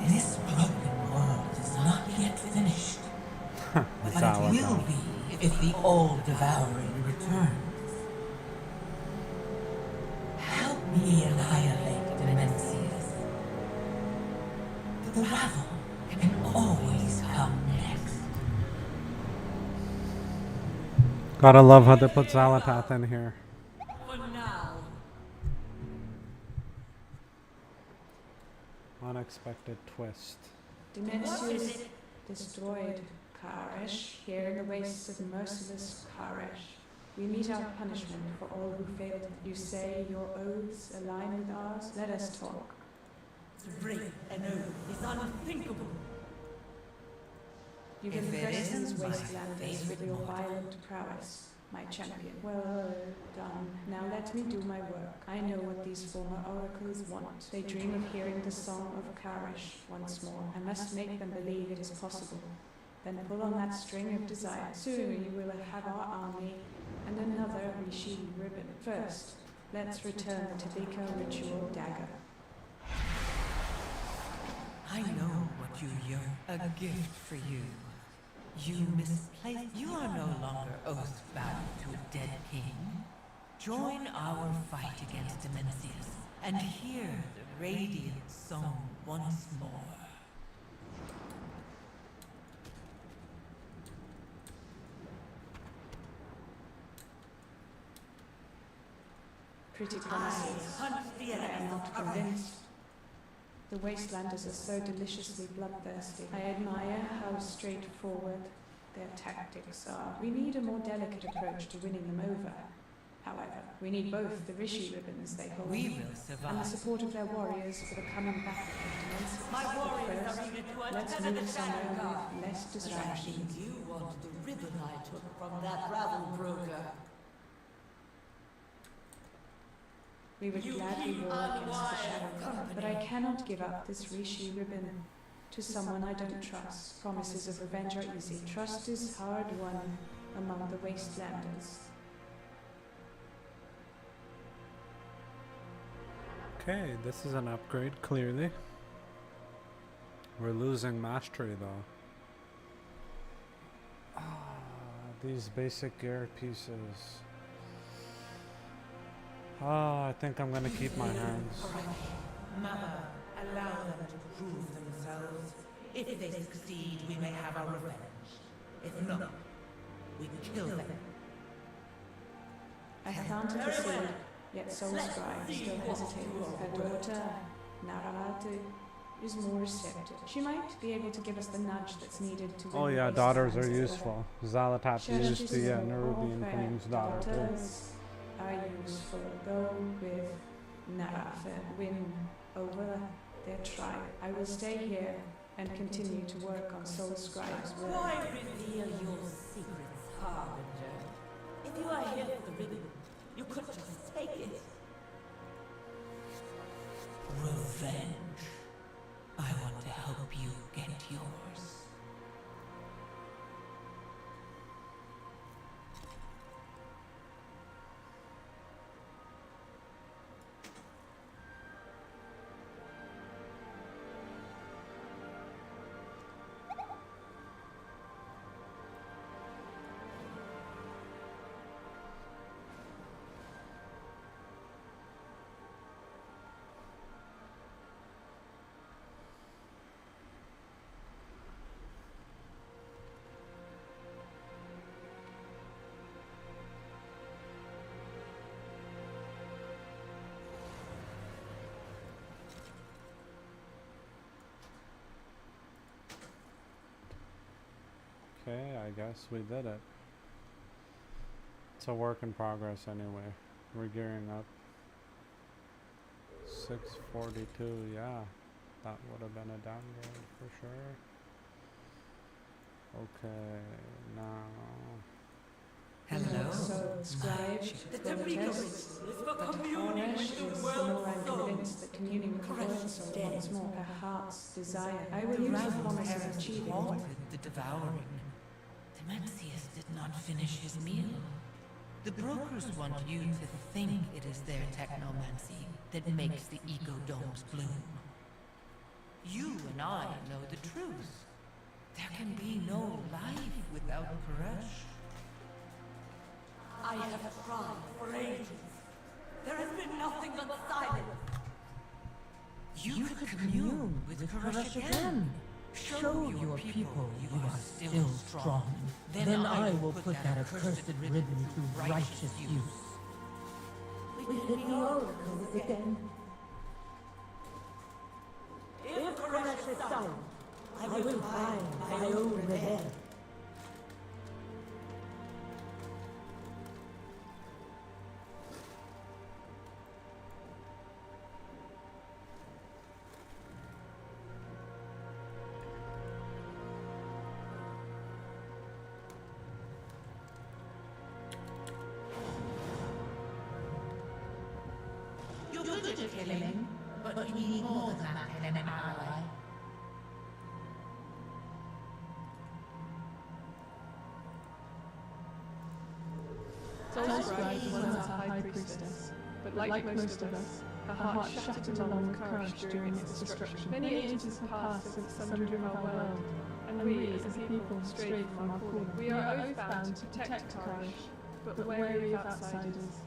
This broken world is not yet finished. But it will be if the all-devouring returns. Help me annihilate Menzies. The Ravel can always come next. Gotta love how they put Xalatath in here. For now. Unexpected twist. Dimensius destroyed Karesh, here in the wastes of merciless Karesh. We meet our punishment for all who failed. You say your oaths align with ours? Let us talk. To break an oath is unthinkable. You've If it impressed these isn't my wastelanders with favorite your mortal. violent prowess, my champion. Well done. Now let me do my work. I know what these former oracles want. They dream of hearing the song of Karesh once more. I must make them believe it is possible. Then pull on that string of desire. Soon you will have our army and another Rishi ribbon. First, let's return the Tabika ritual dagger. I know what you yearn. A gift for you. You misplaced. You are no longer oath-bound to a dead king. Join our fight against Dimensius and hear the radiant song once more. Pretty promises. I am not convinced. The Wastelanders are so deliciously bloodthirsty. I admire how straightforward their tactics are. We need a more delicate approach to winning them over. However, we need both the Rishi ribbons they hold We will and the survive. support of their warriors for the coming battle of Dimensius. My warriors First, are needed to let's another move somewhere Shadow with less distractions. You want the ribbon I took from that Ravenbroker. We would gladly war against the Shadow, but I cannot give up this Rishi ribbon to someone I don't trust. Promises of revenge are easy. Trust is hard won among the Wastelanders. Okay, this is an upgrade, clearly. We're losing mastery, though. These basic gear pieces. I think I'm gonna keep my hands. Mother, allow them to prove themselves. If they succeed, we may have our revenge. If not, we kill them. I planted the seed, yet Soul Scribe still hesitates. Her daughter, Narahatu, is more receptive. She might be able to give us the nudge that's needed to win Oh the yeah, daughters are Wastelands. useful. Zalatat used the Nerubian Queen's daughter too. Daughters are useful. Go with Narafa. Win over their tribe. I will stay here and continue to work on Soul Scribe's work. Why reveal your secrets, Harbinger? If you are here for the ribbon, you could just take it. Revenge. I want to help you get yours. Okay, I guess we did it. It's a work in progress anyway. We're gearing up. 642, yeah. That would have been a downgrade for sure. Okay, now... Hello. So, Scribe, The for the Tabika test. ritual is for But communing Koresh with the is the more I'm world soul. convinced that communing with the Koresh world is soul dead. once more her heart's desire. I will The use the Raven promise of parents achieving wanted the devouring. Dimensius did not finish his meal. The brokers want you to think it is their technomancy that makes the ecodomes bloom. You and I know the truth. There can be no life without Koresh. I have cried for ages. There has been nothing but silence. You could commune with Koresh again. Show your people you are still strong. Then I will put that accursed ribbon to righteous use. Within the oracles again. If Koresh is silent, I will find my own revenge. You're good at killing, but you need more than that in an ally. Soulscribe was once our high priestess, but like most of us, her heart shattered along with courage during its destruction. Many ages have passed since the sundering of our world, and we, as a people, strayed from our calling. We are oath-bound to protect Karish, but wary of outsiders.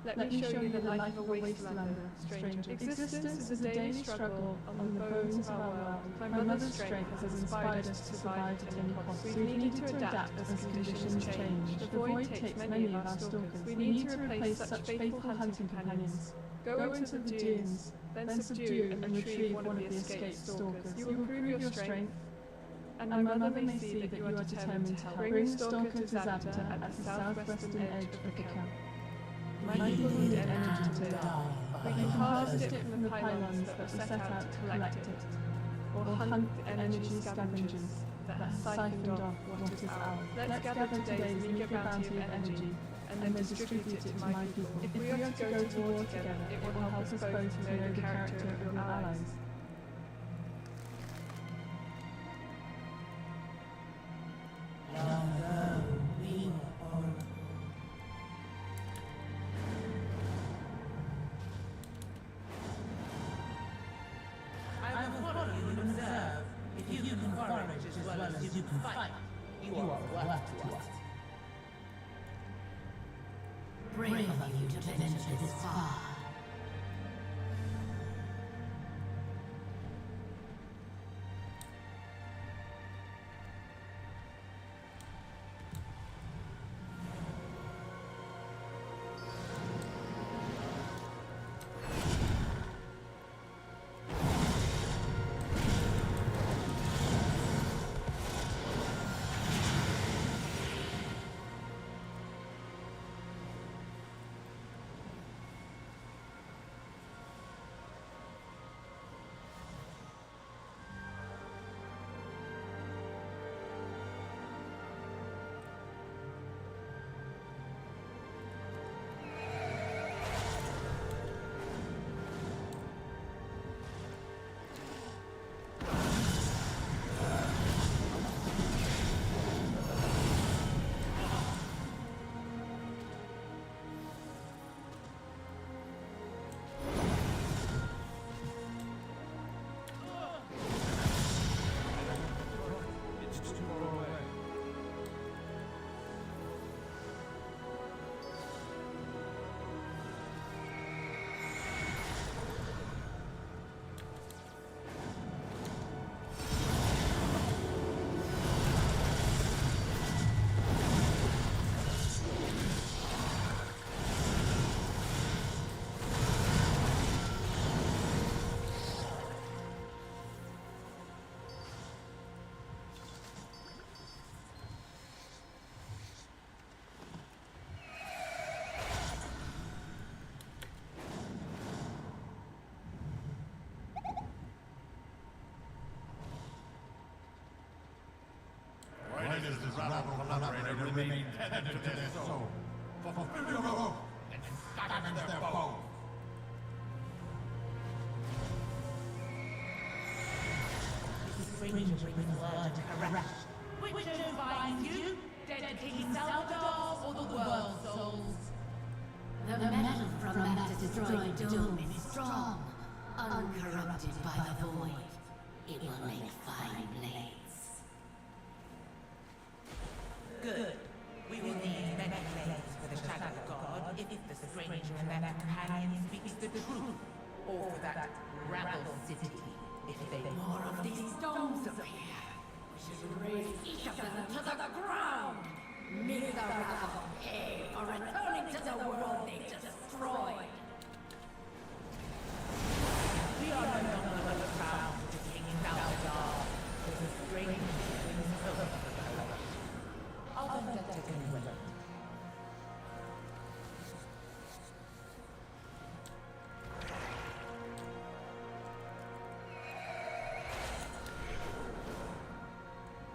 Let me show you the life of a wastelander, stranger. Existence is a daily struggle on the bones of our world. My mother's strength has inspired us to survive at any cost. We need to adapt as conditions change. The void takes many of our stalkers. We need to replace such faithful hunting companions. Go into the dunes, then subdue and retrieve one of the escaped stalkers. You will prove your strength, and my mother may see that you are determined to help. Bring Stalker to Zabta at the southwestern edge of the camp. My people need energy to live. We can harvest it from the pylons that were set out to collect it, or hunt the energy scavengers that have siphoned off what is ours. Let's gather today's meager bounty of energy and then distribute it to my people. If we are to go to war together, it will help us both to know the character of your allies. Long ago, we were horrible. I will follow you and observe. If you can forage as well as you can fight, you are worth to us. Brave of you to venture this far. Does this rabble collaborator remain tethered to their soul? Fulfill your oath and scavenge their foe! The stranger brings word to Karash. Which binds you? Dead King Salvador or the world souls? The metal from that destroyed dome is strong, uncorrupted by the void. It will make fine blades. Good. We will need many blades for the Shadow God if the stranger and their companion speaks the truth, or for that rabble city if they More of these stones appear. We should raise each of them to the ground. May the rabble pay for returning to the world they destroyed. We are no longer bound to King Salvador, but the stranger brings hope. I'll go get it anyway.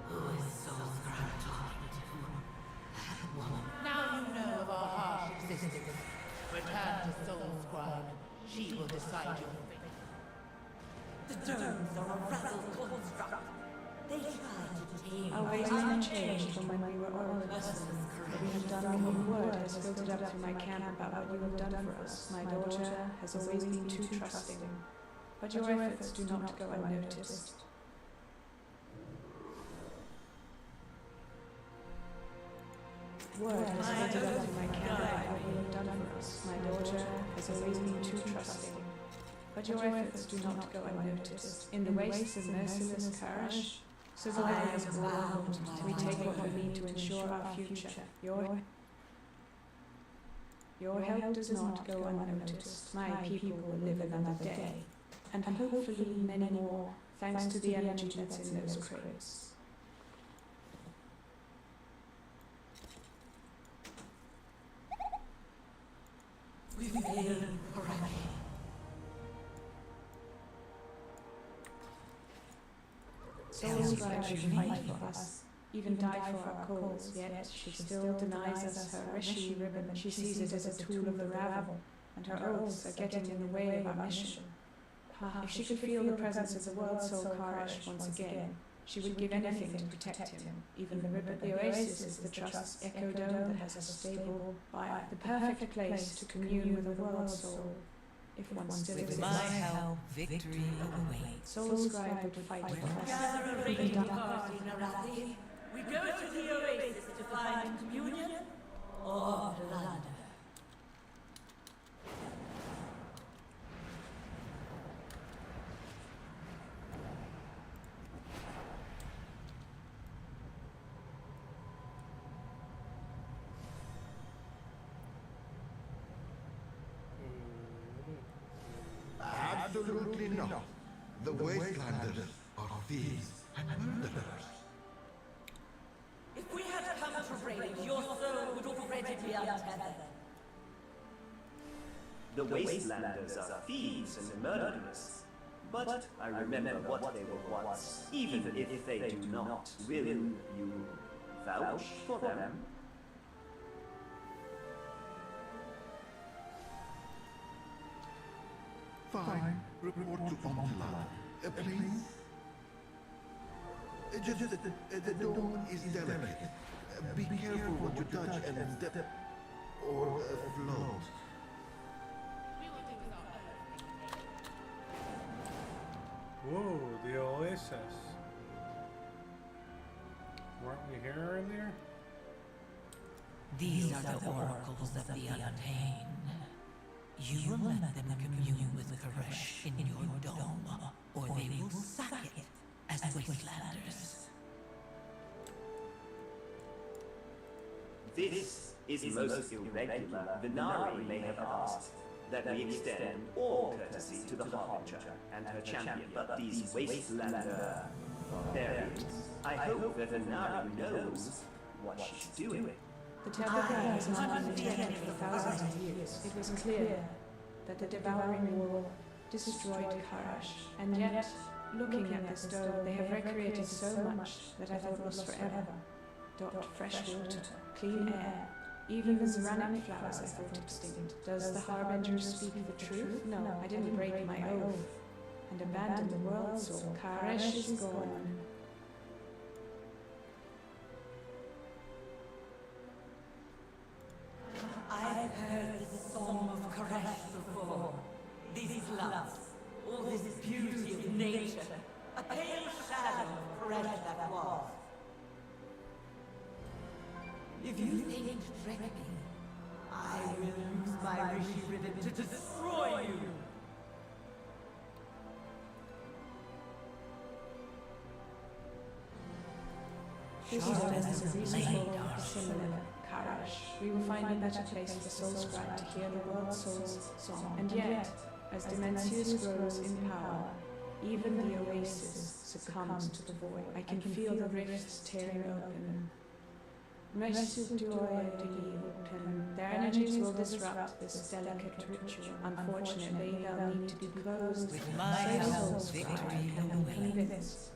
Who is Soulscribe talking to? That woman. Now you know of our harsh existence. Return to Soulscribe. She will decide your fate. The domes are a razzle construct. They try to tame Our ways have changed from when we were orphans, but we have From word has filtered up through my camp about what you have done for us. My daughter has always been too trusting, but your efforts do not go unnoticed. Word has filtered up through my camp about what you have done for us. My daughter has always been too trusting, but your efforts do not go unnoticed. In the wastes of merciless Karash, survivors of war, we take what we need to ensure our future. Your help does not go unnoticed. My people will live another day, and hopefully many more, thanks to the energy that's in those crates. We failed Koresh. Souls Scribe should fight for us, even die for our cause, yet she still denies us her Rishi ribbon. She sees it as a tool of the rabble, and her oaths are getting in the way of our mission. If she could feel the presence of the World Soul Karash once again, she would give anything to protect him, even the ribbon. The Oasis is the Trust's echo dome that has a stable fire, the perfect place to commune with the World Soul, if one still With exists. my help, victory awaits. Soul Scribe would fight for us. Gather a raging party, Narathi. We go to the Oasis to find communion or plunder. Absolutely not. The Wastelanders are thieves and murderers. If we had come to raid, your soul would already be untethered. The Wastelanders are thieves and murderers. But I remember what they were once, even if they do not. Will you vouch for them? Fine. Report to Omnila. Please? Just, the dawn is delicate. Be careful what you touch and step or float. Whoa, the Oasis. Weren't we here earlier? These are the oracles of the Untamed. You will let them commune with Koresh in your dome, or they will sack it as Wastelanders. This is most irregular. Venari may have asked that we extend all courtesy to the Harbinger and her champion, but these Wastelander barbarians, I hope that Venari knows what she's doing. The Tabitha has not been defended for thousands of years. It was clear that the devouring war destroyed Karash, and yet, looking at this dome, they have recreated so much that I thought was forever. Fresh water, clean air, even the Zeranic flowers I thought extinct. Does the Harbinger speak the truth? No, I didn't break my oath and abandon the World Soul. Karash is gone. I've heard the song of Koresh before. These loves, all this beauty of nature, a pale shadow of Koresh that was. If you think to trick me, I will use my Rishi ribbon to destroy you. This is a reasonable similar Karash. We will find a better place for Soul Scribe to hear the World Soul's song. And yet, as Dimensius grows in power, even the Oasis succumbs to the void. I can feel the rifts tearing open. Their energies will disrupt this delicate ritual. Unfortunately, they'll need to be closed. With my help, victory awaits. Convinced.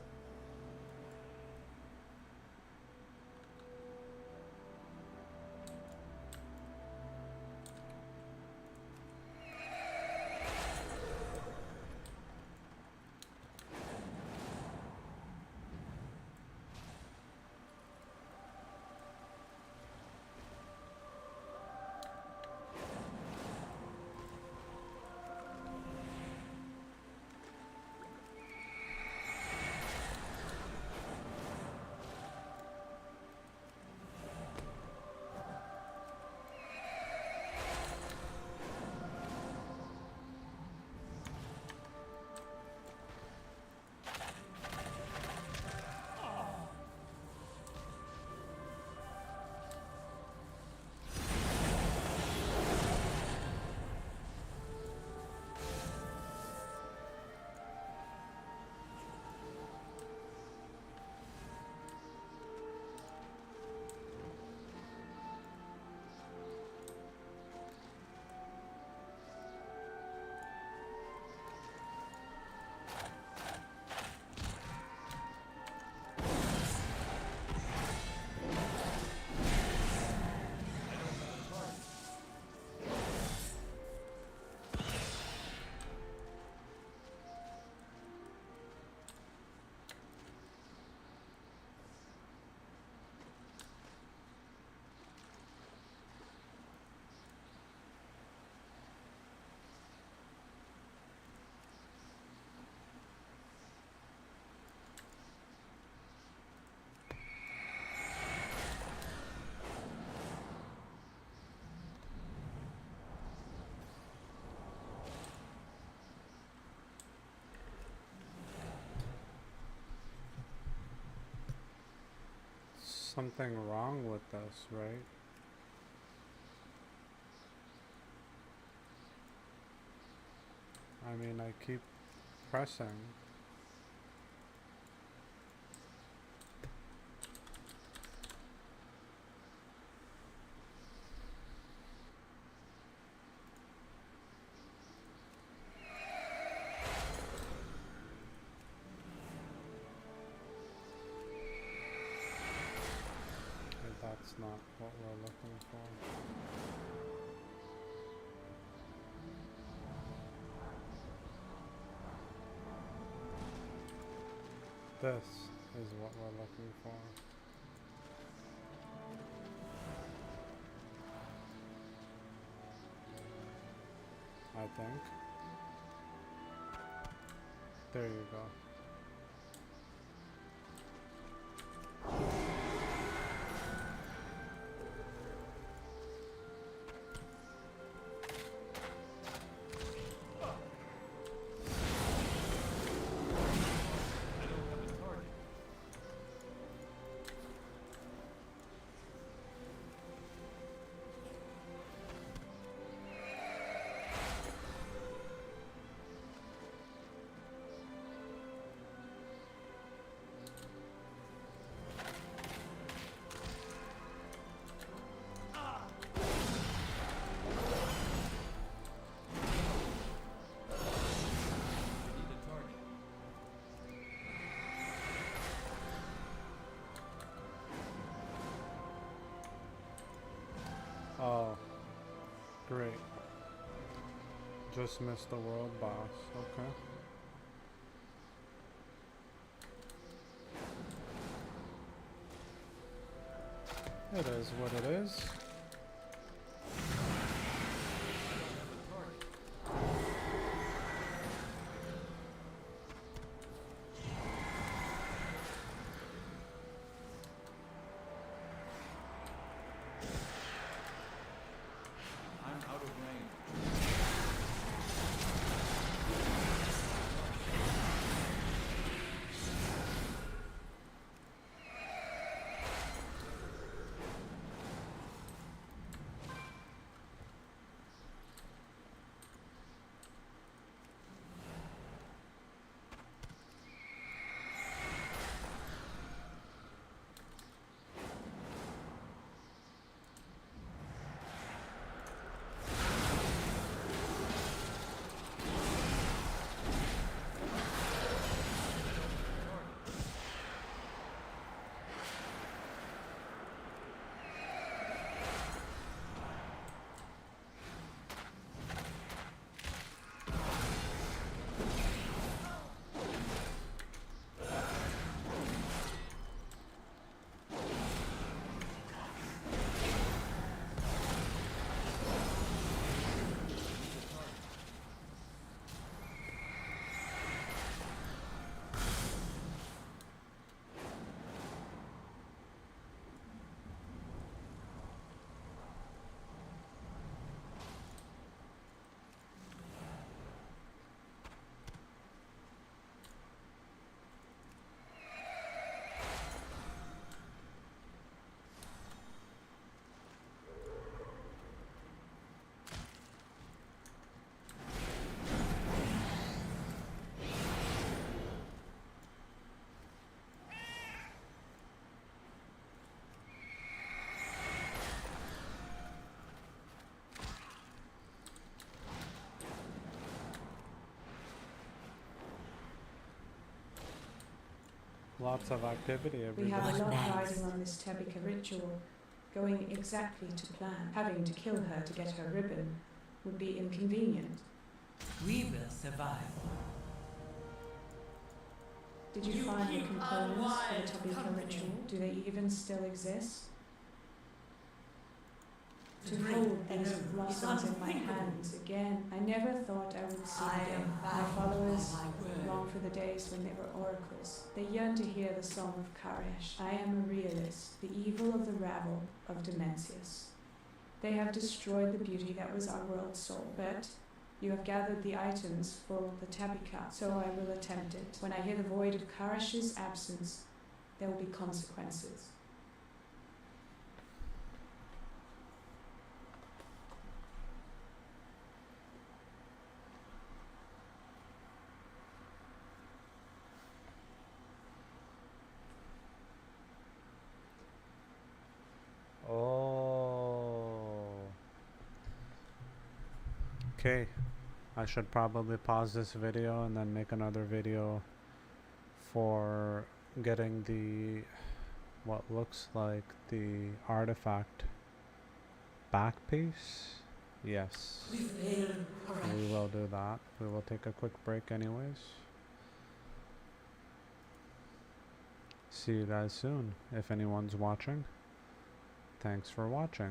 something wrong with this, right? I mean, I keep pressing. That's not what we're looking for. This is what we're looking for. I think. There you go. Oh, great. Just missed the world boss, okay. It is what it is. Lots of activity every We day. have a lot riding on this Tebika ritual, going exactly to plan. Having to kill her to get her ribbon would be inconvenient. We will survive. Did you find the components for the Tebika ritual? Do they even still exist? To hold these blossoms in my hands again, I never thought I would see them. My followers long for the days when they were oracles. They yearn to hear the song of Karesh. I am a realist, the evil of the rabble of Dimensius. They have destroyed the beauty that was our world's soul, but you have gathered the items for the Tebika, so I will attempt it. When I hear the void of Karesh's absence, there will be consequences. Okay, I should probably pause this video and then make another video for getting the what looks like the artifact back piece. Yes, we will do that. We will take a quick break anyways. See you guys soon if anyone's watching. Thanks for watching.